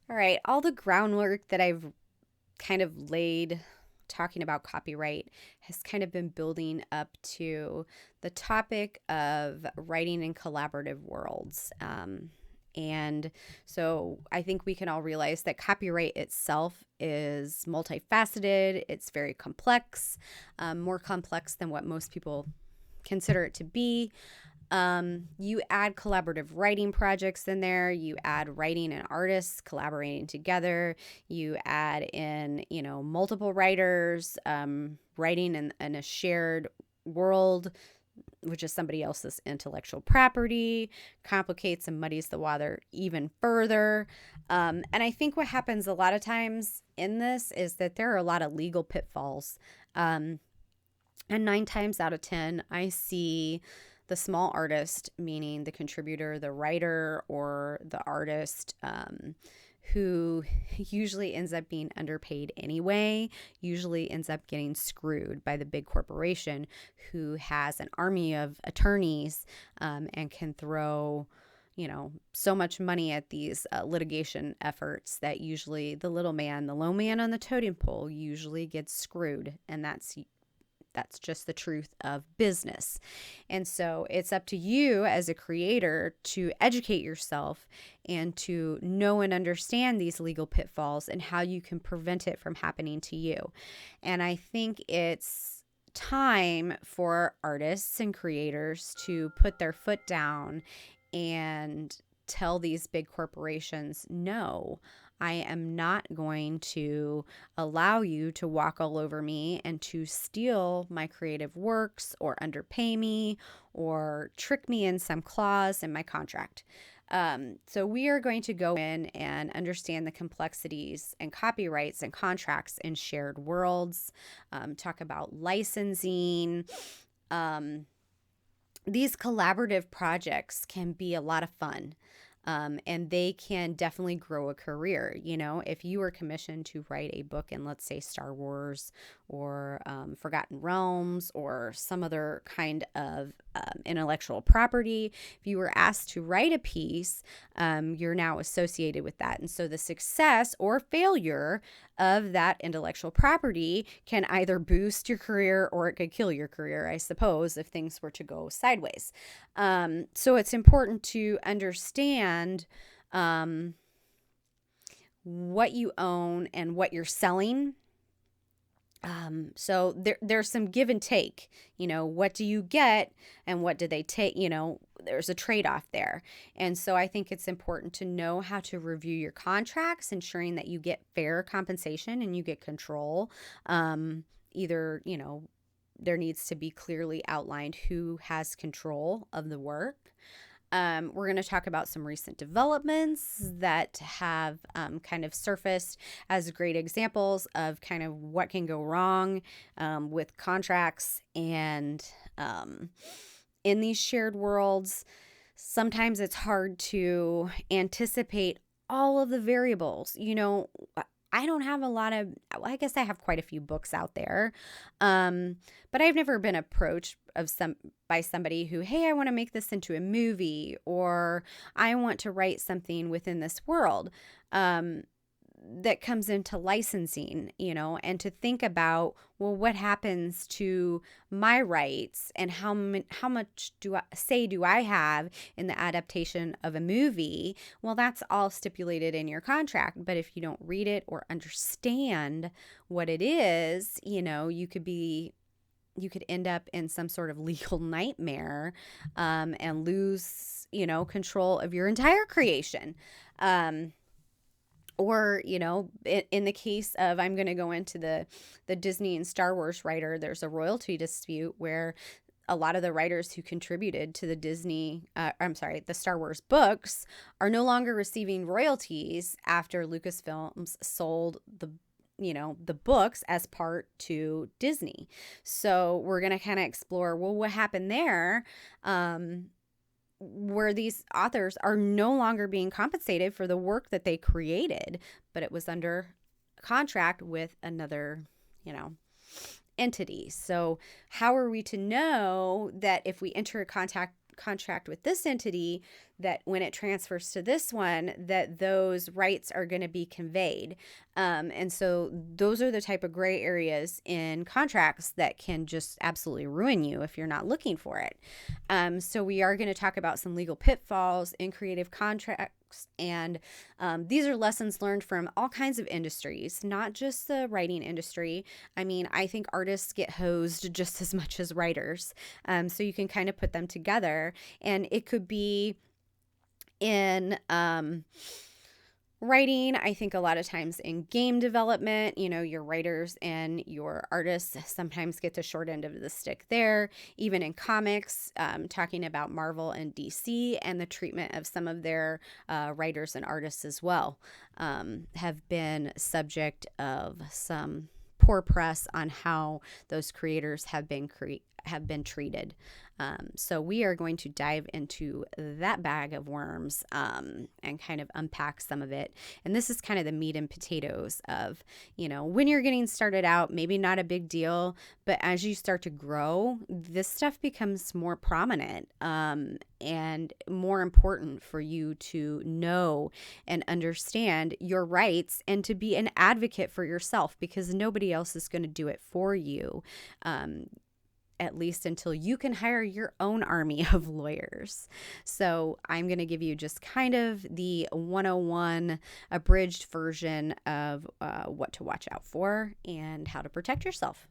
All right, all the groundwork that I've kind of laid talking about copyright has kind of been building up to the topic of writing in collaborative worlds. And so I think we can all realize that copyright itself is multifaceted, it's very complex, more complex than what most people consider it to be. You add collaborative writing projects in there. You add writing and artists collaborating together. You add in, multiple writers writing in a shared world, which is somebody else's intellectual property, complicates and muddies the water even further. And I think what happens a lot of times in this is that there are a lot of legal pitfalls. And 9 times out of 10, I see the small artist, meaning the contributor, the writer, or the artist, who usually ends up being underpaid anyway, usually ends up getting screwed by the big corporation who has an army of attorneys and can throw so much money at these litigation efforts that usually the little man, the low man on the totem pole, usually gets screwed. And that's just the truth of business. And so it's up to you as a creator to educate yourself and to know and understand these legal pitfalls and how you can prevent it from happening to you. And I think it's time for artists and creators to put their foot down and tell these big corporations, no, I am not going to allow you to walk all over me and to steal my creative works or underpay me or trick me in some clause in my contract. So we are going to go in and understand the complexities and copyrights and contracts in shared worlds, talk about licensing. These collaborative projects can be a lot of fun. And they can definitely grow a career. If you were commissioned to write a book in, let's say, Star Wars or Forgotten Realms or some other kind of intellectual property, if you were asked to write a piece, you're now associated with that. And so the success or failure of that intellectual property can either boost your career or it could kill your career, I suppose, if things were to go sideways. So it's important to understand what you own and what you're selling. So there's some give and take. What do you get and what do they take? There's a trade-off there. And so I think it's important to know how to review your contracts, ensuring that you get fair compensation and you get control. Either, there needs to be clearly outlined who has control of the work. We're going to talk about some recent developments that have kind of surfaced as great examples of kind of what can go wrong with contracts and in these shared worlds. Sometimes it's hard to anticipate all of the variables. I don't have a lot of, I guess I have quite a few books out there, but I've never been approached by somebody who, hey, I want to make this into a movie or I want to write something within this world. That comes into licensing, and to think about, well, what happens to my rights and how much do I have in the adaptation of a movie? Well, that's all stipulated in your contract. But if you don't read it or understand what it is, you could end up in some sort of legal nightmare and lose, control of your entire creation. Or, in the case of, I'm going to go into the Disney and Star Wars writer, there's a royalty dispute where a lot of the writers who contributed to the Star Wars books are no longer receiving royalties after Lucasfilms sold the books as part to Disney. So we're going to kind of explore, well, what happened there? Where these authors are no longer being compensated for the work that they created, but it was under contract with another, entity. So how are we to know that if we enter a contract with this entity, that when it transfers to this one, that those rights are going to be conveyed. And so those are the type of gray areas in contracts that can just absolutely ruin you if you're not looking for it. So we are going to talk about some legal pitfalls in creative contracts. And these are lessons learned from all kinds of industries, not just the writing industry. I mean, I think artists get hosed just as much as writers. So you can kind of put them together, and it could be in writing. I think a lot of times in game development, your writers and your artists sometimes get the short end of the stick there. Even in comics, talking about Marvel and DC and the treatment of some of their writers and artists as well, have been subject of some poor press on how those creators have been treated. So we are going to dive into that bag of worms and kind of unpack some of it. And this is kind of the meat and potatoes of, when you're getting started out, maybe not a big deal, but as you start to grow, this stuff becomes more prominent and more important for you to know and understand your rights and to be an advocate for yourself, because nobody else is going to do it for you. At least until you can hire your own army of lawyers. So I'm going to give you just kind of the 101 abridged version of what to watch out for and how to protect yourself.